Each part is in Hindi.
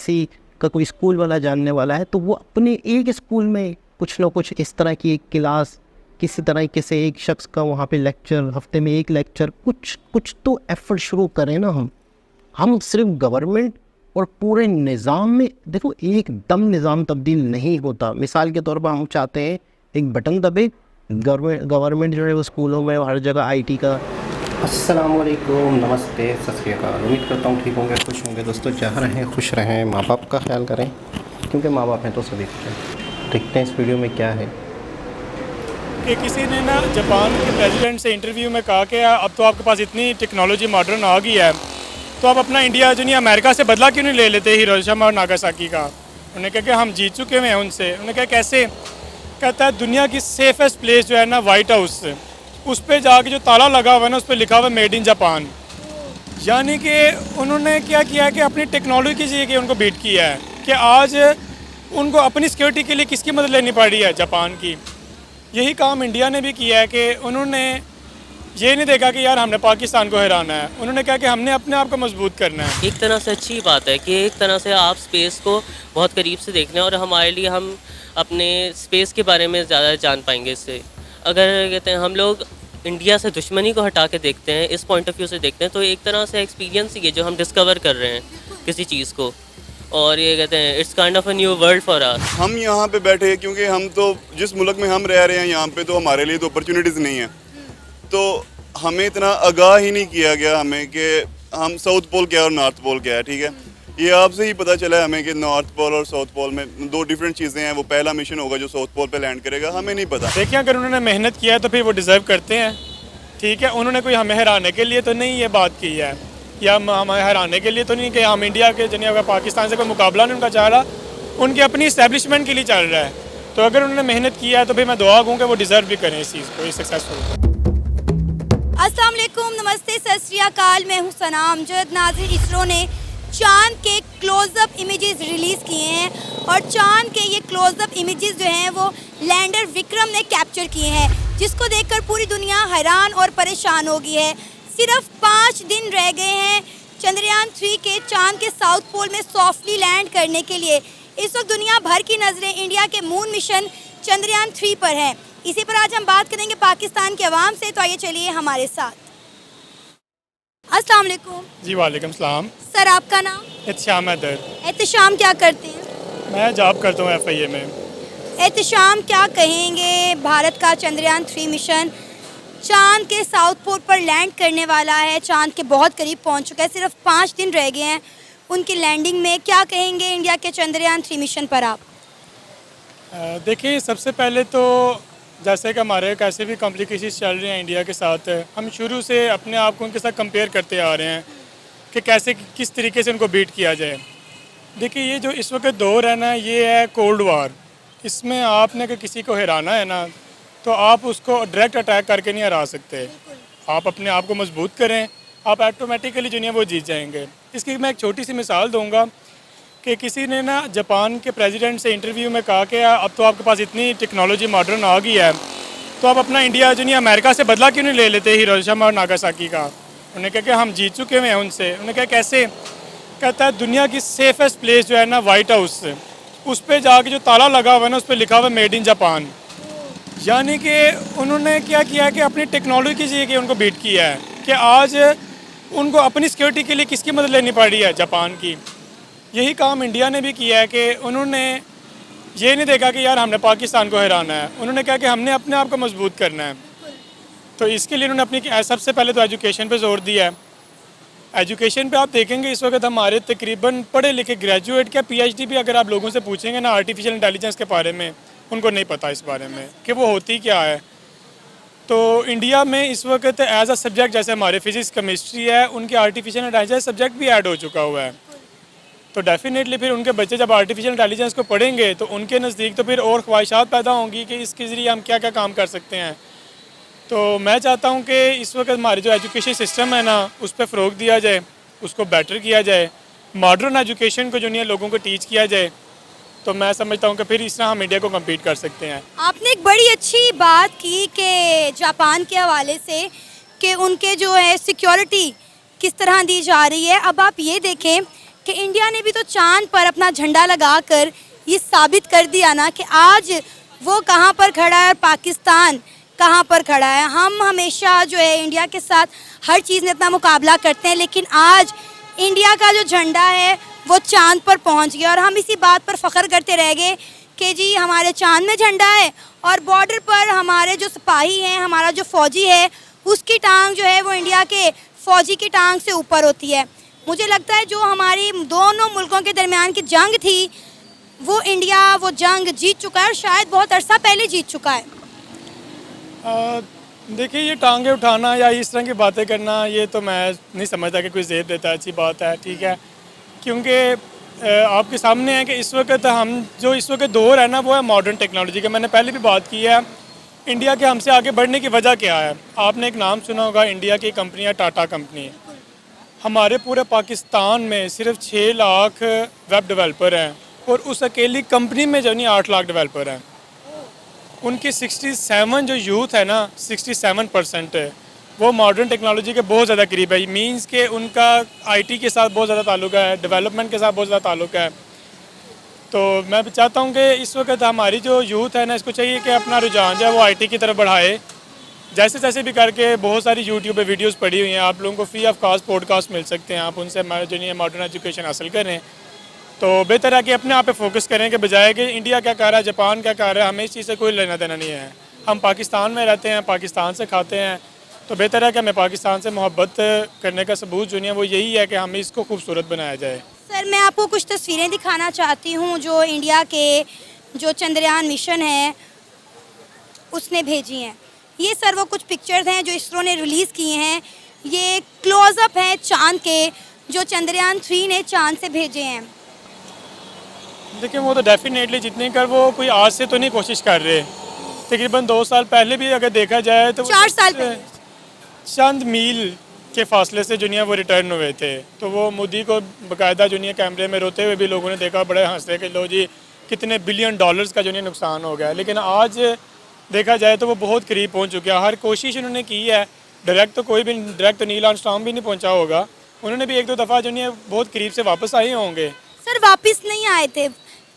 किसी का कोई स्कूल वाला जानने वाला है तो वो अपने एक स्कूल में कुछ ना कुछ इस तरह की एक क्लास, किसी तरीके से एक शख्स का वहाँ पे लेक्चर, हफ्ते में एक लेक्चर, कुछ तो एफर्ट शुरू करें ना। हम सिर्फ गवर्नमेंट और पूरे निज़ाम में देखो, एकदम निज़ाम तब्दील नहीं होता। मिसाल के तौर पर हम चाहते हैं एक बटन दबे, गवर्नमेंट जो है वो स्कूलों में हर जगह आईटी का। अस्सलामुअलैकुम, नमस्ते, सत श्री अकाल। उम्मीद करता हूँ ठीक होंगे, खुश होंगे। दोस्तों जहाँ रहें खुश रहें, माँ बाप का ख्याल करें, क्योंकि माँ बाप हैं तो सभी कुछ है। देखते हैं इस वीडियो में क्या है कि किसी ने ना जापान के प्रेसिडेंट से इंटरव्यू में कहा कि अब तो आपके पास इतनी टेक्नोलॉजी मॉडर्न आ गई है, तो आप अपना इंडिया जो नहीं अमेरिका से बदला क्यों नहीं ले लेते हिरोशिमा और नागासाकी का। उन्होंने कहा कि हम जीत चुके हुए हैं उनसे। उन्होंने कहा कैसे? कहता है दुनिया की सेफेस्ट प्लेस जो है ना वाइट हाउस, उस पर जाके जो ताला लगा हुआ है ना उस पर लिखा हुआ मेड इन जापान। यानी कि उन्होंने क्या किया कि अपनी टेक्नोलॉजी से कि उनको बीट किया है कि आज उनको अपनी सिक्योरिटी के लिए किसकी मदद लेनी पड़ रही है, जापान की। यही काम इंडिया ने भी किया है कि उन्होंने ये नहीं देखा कि यार हमने पाकिस्तान को हराना है, उन्होंने कहा कि हमने अपने आप को मजबूत करना है। एक तरह से अच्छी बात है कि एक तरह से आप स्पेस को बहुत करीब से देख रहे हैं और हमारे लिए हम अपने स्पेस के बारे में ज़्यादा जान पाएंगे इससे। अगर कहते हैं हम लोग इंडिया से दुश्मनी को हटा के देखते हैं, इस पॉइंट ऑफ व्यू से देखते हैं, तो एक तरह से एक्सपीरियंस ही है जो हम डिस्कवर कर रहे हैं किसी चीज़ को। और ये कहते हैं it's kind of a new world for us. हम यहाँ पे बैठे हैं क्योंकि हम तो जिस मुल्क में हम रह रहे हैं यहाँ पे तो हमारे लिए तो अपॉर्चुनिटीज़ नहीं है, तो हमें इतना आगाह ही नहीं किया गया हमें कि हम साउथ पोल क्या है और नॉर्थ पोल क्या है। ठीक है, ये आपसे ही पता चला है हमें कि नॉर्थ पोल और साउथ पोल में दो डिफरेंट चीज़ें हैं। वो पहला मिशन होगा जो साउथ पोल पे लैंड करेगा, हमें नहीं पता। देखिए अगर उन्होंने मेहनत किया है तो फिर वो डिज़र्व करते हैं। ठीक है, उन्होंने कोई हमें हराने के लिए तो नहीं ये बात की है, या हमें हराने के लिए तो नहीं कि हम इंडिया के जनिए अगर पाकिस्तान से कोई मुकाबला नहीं उनका चाह रहा, उनकी अपनी इस्टेब्लिशमेंट के लिए चल रहा है। तो अगर उन्होंने मेहनत किया है तो फिर मैं दुआ दूँ कि वो डिज़र्व भी करें इस चीज़ को, सक्सेसफुल। अस्सलाम वालेकुम, नमस्ते, सत श्री अकाल। मैं हूँ सनाम जद। नाज़रीन, इसरो ने चांद के क्लोजअप इमेजेस रिलीज़ किए हैं और चांद के ये क्लोजअप इमेजेस जो हैं वो लैंडर विक्रम ने कैप्चर किए हैं, जिसको देखकर पूरी दुनिया हैरान और परेशान हो गई है। सिर्फ 5 दिन रह गए हैं चंद्रयान 3 के चांद के साउथ पोल में सॉफ्टली लैंड करने के लिए। इस वक्त दुनिया भर की नज़रें इंडिया के मून मिशन चंद्रयान 3 पर हैं। इसी पर आज हम बात करेंगे पाकिस्तान के अवाम से, तो आइए चलिए हमारे साथ। अस्सलाम वालेकुम। जी वालेकुम सलाम। सर, आपका नाम? एहतिशाम हैदर। एहतिशाम, क्या करते हैं? मैं जॉब करता हूँ FIA में। एहतिशाम, क्या कहेंगे, भारत का चंद्रयान 3 मिशन चांद के साउथ पोल पर लैंड करने वाला है, चांद के बहुत करीब पहुंच चुका है, सिर्फ 5 दिन रह गए हैं उनकी लैंडिंग में। क्या कहेंगे इंडिया के चंद्रयान 3 मिशन पर आप? देखिए सबसे पहले तो जैसे कि हमारे कैसे भी कॉम्प्लिकेशंस चल रहे हैं इंडिया के साथ, हम शुरू से अपने आप को उनके साथ कंपेयर करते आ रहे हैं कि कैसे किस तरीके से उनको बीट किया जाए। देखिए ये जो इस वक्त दौर है ना, ये है कोल्ड वार। इसमें आपने अगर किसी को हराना है ना तो आप उसको डायरेक्ट अटैक करके नहीं हरा सकते। आप अपने आप को मजबूत करें, आप ऑटोमेटिकली जो है वो जीत जाएंगे। इसकी मैं एक छोटी सी मिसाल दूंगा कि किसी ने ना जापान के प्रेसिडेंट से इंटरव्यू में कहा कि अब तो आपके पास इतनी टेक्नोलॉजी मॉडर्न आ गई है, तो आप अपना इंडिया जो नहीं अमेरिका से बदला क्यों नहीं ले लेते हिरोशिमा और नागासाकी का। उन्होंने कहा कि हम जीत चुके हुए हैं उनसे। उन्होंने कहा कैसे? कहता है दुनिया की सेफेस्ट प्लेस जो है ना वाइट हाउस, उस पर जाके जो ताला लगा हुआ है ना उस पर लिखा हुआ मेड इन जापान। यानी कि उन्होंने क्या किया कि अपनी टेक्नोलॉजी से कि उनको बीट किया है कि आज उनको अपनी सिक्योरिटी के लिए किसकी मदद लेनी पड़ रही है, जापान की। यही काम इंडिया ने भी किया है कि उन्होंने ये नहीं देखा कि यार हमने पाकिस्तान को हराना है, उन्होंने कहा कि हमने अपने आप को मजबूत करना है। तो इसके लिए उन्होंने अपनी सबसे पहले तो एजुकेशन पे जोर दिया है। एजुकेशन पे आप देखेंगे इस वक्त हमारे तकरीबन पढ़े लिखे ग्रेजुएट क्या PhD भी अगर आप लोगों से पूछेंगे ना आर्टिफिशियल इंटेलिजेंस के बारे में, उनको नहीं पता इस बारे में कि वो होती क्या है। तो इंडिया में इस वक्त एज अ सब्जेक्ट जैसे हमारे फिजिक्स केमिस्ट्री है, उनके आर्टिफिशियल इंटेलिजेंस सब्जेक्ट भी ऐड हो चुका हुआ है। तो डेफिनेटली फिर उनके बच्चे जब आर्टिफिशियल इंटेलिजेंस को पढ़ेंगे तो उनके नज़दीक तो फिर और ख्वाहिशात पैदा होंगी कि इसके ज़रिए हम क्या क्या काम कर सकते हैं। तो मैं चाहता हूँ कि इस वक्त हमारे जो एजुकेशन सिस्टम है ना उस पर फ़रोग दिया जाए, उसको बेटर किया जाए, मॉडर्न एजुकेशन को जो नहीं लोगों को टीच किया जाए। तो मैं समझता हूँ कि फिर इस तरह हम इंडिया को कम्पीट कर सकते हैं। आपने एक बड़ी अच्छी बात की कि जापान के हवाले से कि उनके जो है सिक्योरिटी किस तरह दी जा रही है। अब आप ये देखें कि इंडिया ने भी तो चांद पर अपना झंडा लगाकर ये साबित कर दिया ना कि आज वो कहाँ पर खड़ा है और पाकिस्तान कहाँ पर खड़ा है। हम हमेशा जो है इंडिया के साथ हर चीज़ में अपना मुकाबला करते हैं, लेकिन आज इंडिया का जो झंडा है वो चांद पर पहुंच गया और हम इसी बात पर फ़ख्र करते रह गए कि जी हमारे चांद में झंडा है और बॉर्डर पर हमारे जो सिपाही हैं, हमारा जो फ़ौजी है, उसकी टांग जो है वो इंडिया के फ़ौजी की टांग से ऊपर होती है। मुझे लगता है जो हमारी दोनों मुल्कों के दरमियान की जंग थी वो इंडिया वो जंग जीत चुका है और शायद बहुत अरसा पहले जीत चुका है। देखिए, ये टांगे उठाना या इस तरह की बातें करना, ये तो मैं नहीं समझता कि कोई ज़ेब देता है। अच्छी बात है, ठीक है, क्योंकि आपके सामने है कि इस वक्त हम जो इस वक्त दौर है ना वो है मॉडर्न टेक्नोलॉजी का। मैंने पहले भी बात की है, इंडिया के हमसे आगे बढ़ने की वजह क्या है। आपने एक नाम सुना होगा, इंडिया की कंपनी है टाटा कंपनी। हमारे पूरे पाकिस्तान में सिर्फ 6 लाख वेब डेवलपर हैं और उस अकेली कंपनी में जो नहीं 8 लाख डेवलपर हैं। उनकी 67 जो यूथ है ना, 67% है, वो मॉडर्न टेक्नोलॉजी के बहुत ज़्यादा करीब है। मींस के उनका आईटी के साथ बहुत ज़्यादा ताल्लुक है, डेवलपमेंट के साथ बहुत ज़्यादा ताल्लुक है। तो मैं भी चाहता हूँ कि इस वक्त हमारी जो यूथ है ना, इसको चाहिए कि अपना रुझान जो है वो आईटी की तरफ बढ़ाए। जैसे तैसे भी करके बहुत सारी यूट्यूब पे वीडियोस पड़ी हुई हैं, आप लोगों को फ्री ऑफ कॉस्ट पॉडकास्ट मिल सकते हैं, आप उनसे जो नहीं मॉडर्न एजुकेशन हासिल करें। तो बेहतर है कि अपने आप पे फोकस करें कि बजाय कि इंडिया क्या कर रहा है, जापान क्या कर रहा है, हमें इस चीज़ से कोई लेना देना नहीं है। हम पाकिस्तान में रहते हैं, पाकिस्तान से खाते हैं, तो बेहतर है कि हमें पाकिस्तान से मोहब्बत करने का सबूत जो नहीं है वो यही है कि हमें इसको खूबसूरत बनाया जाए। सर, मैं आपको कुछ तस्वीरें दिखाना चाहती हूँ जो इंडिया के जो चंद्रयान मिशन है उसने भेजी हैं। ये सर वो कुछ पिक्चर्स हैं जो इसरो ने रिलीज़ किए हैं। ये क्लोज़अप है चांद के जो चंद्रयान 3 ने चांद से भेजे हैं। देखिए, वो तो डेफिनेटली जितने कर वो कोई आज से तो नहीं कोशिश कर रहे। तकरीबन 2 साल पहले भी अगर देखा जाए तो 4 साल पहले चंद मील के फासले से जो नहीं है वो रिटर्न हुए थे। तो वो मोदी को बाकायदा जो नहीं है कैमरे में रोते हुए भी लोगों ने देखा, बड़े हंसते कि लो जी कितने बिलियन डॉलर्स का जो नहीं नुकसान हो गया। लेकिन आज देखा जाए तो वो बहुत करीब पहुंच चुके हैं। हर कोशिश उन्होंने की है, डायरेक्ट तो नील आर्मस्ट्रॉन्ग भी नहीं पहुंचा होगा, उन्होंने भी 1-2 दफ़ा जो नहीं है बहुत करीब से वापस आए होंगे। सर वापस नहीं आए थे।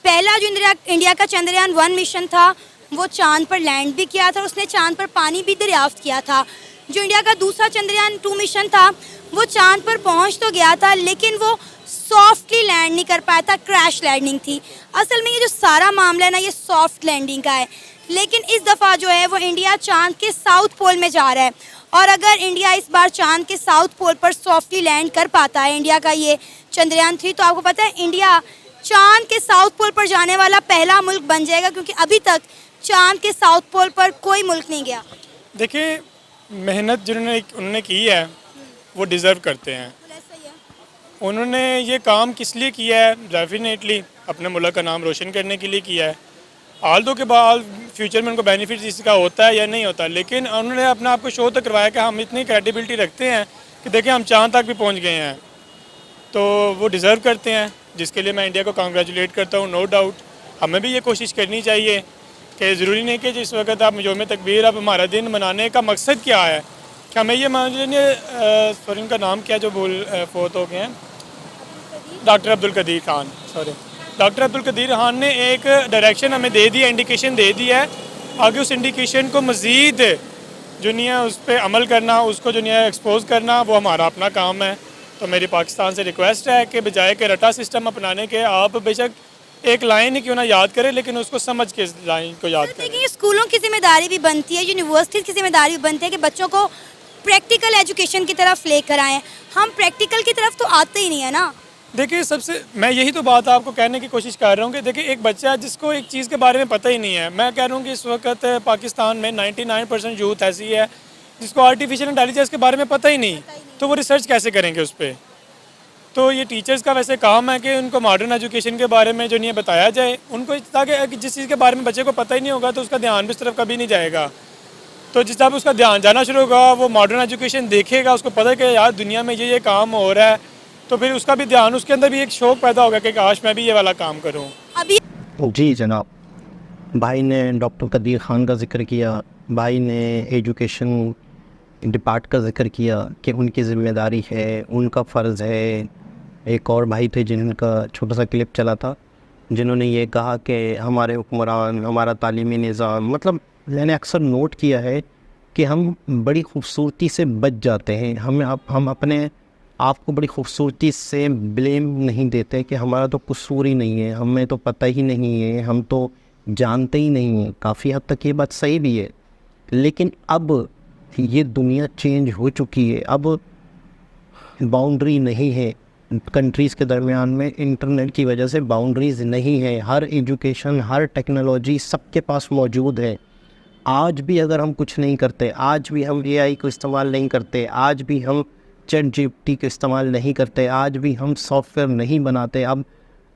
पहला जो इंडिया का चंद्रयान 1 मिशन था वो चांद पर लैंड भी किया था, उसने चांद पर पानी भी दरियाफ्त किया था। जो इंडिया का दूसरा चंद्रयान 2 मिशन था वो चांद पर पहुंच तो गया था लेकिन वो सॉफ्टली लैंड नहीं कर पाया था, क्रैश लैंडिंग थी। असल में ये जो सारा मामला है ना ये सॉफ्ट लैंडिंग का है। लेकिन इस दफ़ा जो है वो इंडिया चांद के साउथ पोल में जा रहा है और अगर इंडिया इस बार चांद के साउथ पोल पर सॉफ्टली लैंड कर पाता है इंडिया का ये चंद्रयान 3, तो आपको पता है इंडिया चांद के साउथ पोल पर जाने वाला पहला मुल्क बन जाएगा, क्योंकि अभी तक चांद के साउथ पोल पर कोई मुल्क नहीं गया। देखिए, मेहनत जिन्होंने उन्होंने की है वो डिज़र्व करते हैं। उन्होंने ये काम किस लिए किया है, डेफिनेटली अपने मुल्क का नाम रोशन करने के लिए किया है। आल्दो के बाद फ्यूचर में उनको बेनिफिट इसका होता है या नहीं होता, लेकिन उन्होंने अपने आप को शो तो करवाया कि हम इतनी क्रेडिबिलिटी रखते हैं कि देखिए हम चांद तक भी पहुंच गए हैं। तो वो डिज़र्व करते हैं, जिसके लिए मैं इंडिया को कांग्रेचुलेट करता हूँ। नो डाउट हमें भी ये कोशिश करनी चाहिए कि ज़रूरी नहीं कि जिस वक्त आप यौम तकबीर अब हमारा दिन मनाने का मकसद क्या है कि हमें ये मान लीजिए सॉरी उनका नाम क्या जो फोत हो गए हैं, doctor Abdul Qadeer Khan, sorry doctor Abdul Qadeer Khan ने एक डायरेक्शन हमें दे दी है, इंडिकेशन दे दी है। आगे उस इंडिकेशन को मज़ीद जो नहीं है उस पर अमल करना, उसको जो नहीं है एक्सपोज करना, वो हमारा अपना काम है। तो मेरी पाकिस्तान से रिक्वेस्ट है कि बजाय के रटा सिस्टम अपनाने के आप बेशक एक लाइन ही क्यों ना याद करें, लेकिन उसको समझ के लाइन को याद करें। देखिए, स्कूलों की जिम्मेदारी भी बनती है, यूनिवर्सिटीज़ की जिम्मेदारी भी बनती है कि बच्चों को प्रैक्टिकल एजुकेशन की तरफ लेकर आएँ। हम प्रैक्टिकल की तरफ तो आते ही नहीं है ना। देखिए, सबसे मैं यही तो बात आपको कहने की कोशिश कर रहा हूँ कि देखिए एक बच्चा जिसको एक चीज़ के बारे में पता ही नहीं है, मैं कह रहा हूँ कि इस वक्त पाकिस्तान में 99% यूथ ऐसी है जिसको आर्टिफिशियल इंटेलिजेंस के बारे में पता ही नहीं, तो वो रिसर्च कैसे करेंगे उस पर। तो ये टीचर्स का वैसे काम है कि उनको मॉडर्न एजुकेशन के बारे में जो नहीं है बताया जाए उनको, ताकि जिस चीज़ के बारे में बच्चे को पता ही नहीं होगा तो उसका ध्यान भी इस तरफ कभी नहीं जाएगा। तो जिस तरह उसका ध्यान जाना शुरू होगा, वो मॉडर्न एजुकेशन देखेगा, उसको पता है कि यार दुनिया में ये काम हो रहा है, तो फिर उसका भी ध्यान, उसके अंदर भी एक शौक़ पैदा होगा कि काश मैं भी ये वाला काम करूँ। अभी जी जनाब, भाई ने डॉक्टर कदीर ख़ान का जिक्र किया, भाई ने एजुकेशन डिपार्ट का जिक्र किया कि उनकी ज़िम्मेदारी है, उनका फ़र्ज़ है एक और भाई थे जिनका छोटा सा क्लिप चला था, जिन्होंने ये कहा कि हमारे हुक्मरान, हमारा तालीमी निज़ाम, मतलब मैंने अक्सर नोट किया है कि हम बड़ी खूबसूरती से बच जाते हैं। हम अपने आप को बड़ी खूबसूरती से ब्लेम नहीं देते कि हमारा तो कसूर ही नहीं है, हमें तो पता ही नहीं है, हम तो जानते ही नहीं हैं। काफ़ी हद तक ये बात सही भी है, लेकिन अब ये दुनिया चेंज हो चुकी है। अब बाउंड्री नहीं है कंट्रीज़ के दरमियान में, इंटरनेट की वजह से बाउंड्रीज़ नहीं है। हर एजुकेशन, हर टेक्नोलॉजी सबके पास मौजूद है। आज भी अगर हम कुछ नहीं करते, आज भी हम AI को इस्तेमाल नहीं करते, आज भी हम ChatGPT का इस्तेमाल नहीं करते, आज भी हम सॉफ्टवेयर नहीं बनाते, अब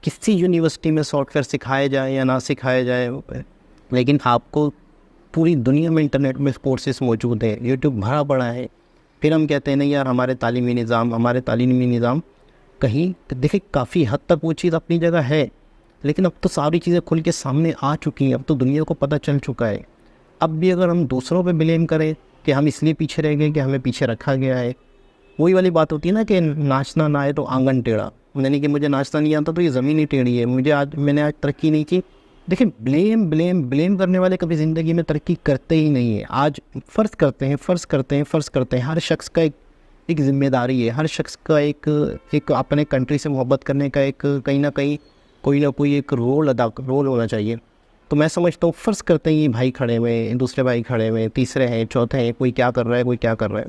किसी यूनिवर्सिटी में सॉफ्टवेयर सिखाया जाए या ना सिखाया जाए, लेकिन आपको पूरी दुनिया में इंटरनेट में कोर्सेज मौजूद है, यूट्यूब भरा पड़ा है। फिर हम कहते हैं नहीं यार हमारे तालीमी निज़ाम कहीं, देखिए काफ़ी हद तक वो चीज़ अपनी जगह है, लेकिन अब तो सारी चीज़ें खुल के सामने आ चुकी हैं, अब तो दुनिया को पता चल चुका है। अब भी अगर हम दूसरों पे ब्लेम करें कि हम इसलिए पीछे रह गए कि हमें पीछे रखा गया है, वही वाली बात होती है ना कि नाचना ना आए तो आंगन टेढ़ा, यानी कि मुझे नाचना नहीं आता तो ये ज़मीन ही टेढ़ी है, मैंने आज तरक्की नहीं की। देखिए ब्लेम करने वाले कभी ज़िंदगी में तरक्की करते ही नहीं है। आज फ़र्ज़ करते हैं हर शख्स का एक ज़िम्मेदारी है, हर शख्स का एक अपने कंट्री से मोहब्बत करने का एक कहीं ना कहीं कोई ना कोई एक रोल होना चाहिए। तो मैं समझता हूँ फ़र्ज़ करते हैं ये भाई खड़े हुए, दूसरे भाई खड़े हुए, तीसरे हैं, चौथे हैं, कोई क्या कर रहा है,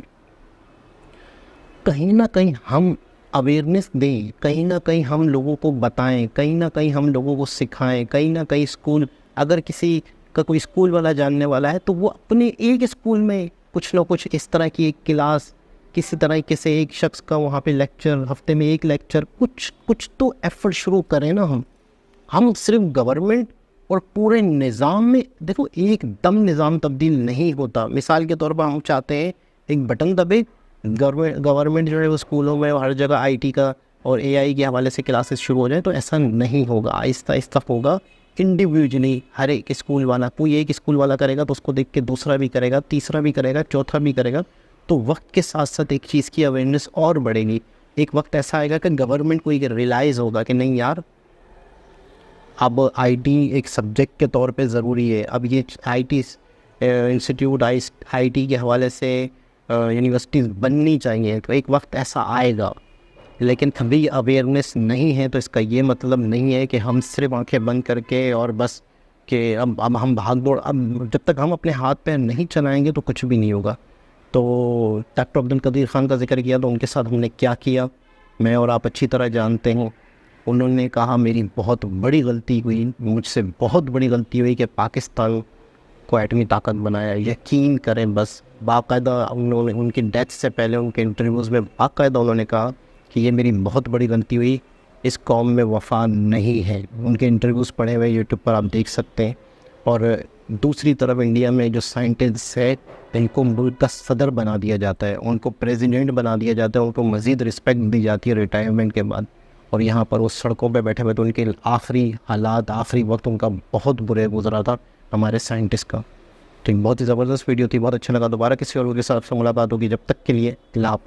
कहीं ना कहीं हम अवेयरनेस दें, कहीं ना कहीं हम लोगों को बताएं, कहीं ना कहीं हम लोगों को सिखाएं, कहीं ना कहीं स्कूल, अगर किसी का कोई स्कूल वाला जानने वाला है तो वो अपने एक स्कूल में कुछ ना कुछ इस तरह की एक क्लास, किसी तरीके से एक शख्स का वहाँ पे लेक्चर, हफ्ते में एक लेक्चर, कुछ तो एफर्ट शुरू करें ना। हम सिर्फ गवर्नमेंट और पूरे निज़ाम में, देखो एकदम निज़ाम तब्दील नहीं होता। मिसाल के तौर पर हम चाहते हैं एक बटन दबे, गवर्नमेंट जो है वो स्कूलों में हर जगह IT का और AI के हवाले से क्लासेस शुरू हो जाए, तो ऐसा नहीं होगा। आहिस्ता होगा, इंडिविजुअली हर एक स्कूल वाला, कोई एक स्कूल वाला करेगा तो उसको देख के दूसरा भी करेगा, तीसरा भी करेगा, चौथा भी करेगा, तो वक्त के साथ साथ एक चीज़ की अवेयरनेस और बढ़ेगी। एक वक्त ऐसा आएगा कि गवर्नमेंट को ये रियलाइज़ होगा कि नहीं यार, अब IT एक सब्जेक्ट के तौर पे ज़रूरी है। अब ये IT इंस्टीट्यूट IT के हवाले से यूनिवर्सिटीज़ बननी चाहिए, तो एक वक्त ऐसा आएगा। लेकिन अभी अवेयरनेस नहीं है, तो इसका ये मतलब नहीं है कि हम सिर्फ आंखें बंद करके और बस कि अब हम भाग दौड़, अब जब तक हम अपने हाथ पैर नहीं चलाएंगे तो कुछ भी नहीं होगा। तो डॉक्टर अब्दुल कदीर ख़ान का जिक्र किया, तो उनके साथ हमने क्या किया मैं और आप अच्छी तरह जानते हैं। उन्होंने कहा मेरी बहुत बड़ी गलती हुई, मुझसे बहुत बड़ी गलती हुई कि पाकिस्तान को एटमी ताकत बनाया। यकीन करें, बस बाकायदा उन्होंने उनकी डेथ से पहले उनके इंटरव्यूज़ में बाकायदा उन्होंने कहा कि ये मेरी बहुत बड़ी गलती हुई, इस कौम में वफ़ा नहीं है। उनके इंटरव्यूज़ पढ़े हुए यूट्यूब पर आप देख सकते हैं। और दूसरी तरफ इंडिया में जो साइंटिस्ट है इनको मुल्क का सदर बना दिया जाता है, उनको प्रेसिडेंट बना दिया जाता है, उनको मज़ीद रिस्पेक्ट दी जाती है रिटायरमेंट के बाद। और यहाँ पर वो सड़कों पे बैठे हुए, तो उनके आखिरी हालात, आखिरी वक्त उनका बहुत बुरे गुजरा था हमारे साइंटिस्ट का। तो एक बहुत ही ज़बरदस्त वीडियो थी, बहुत अच्छा लगा। दोबारा किसी और के साथ मुलाकात होगी, जब तक के लिए अल्लाह हाफ़िज़।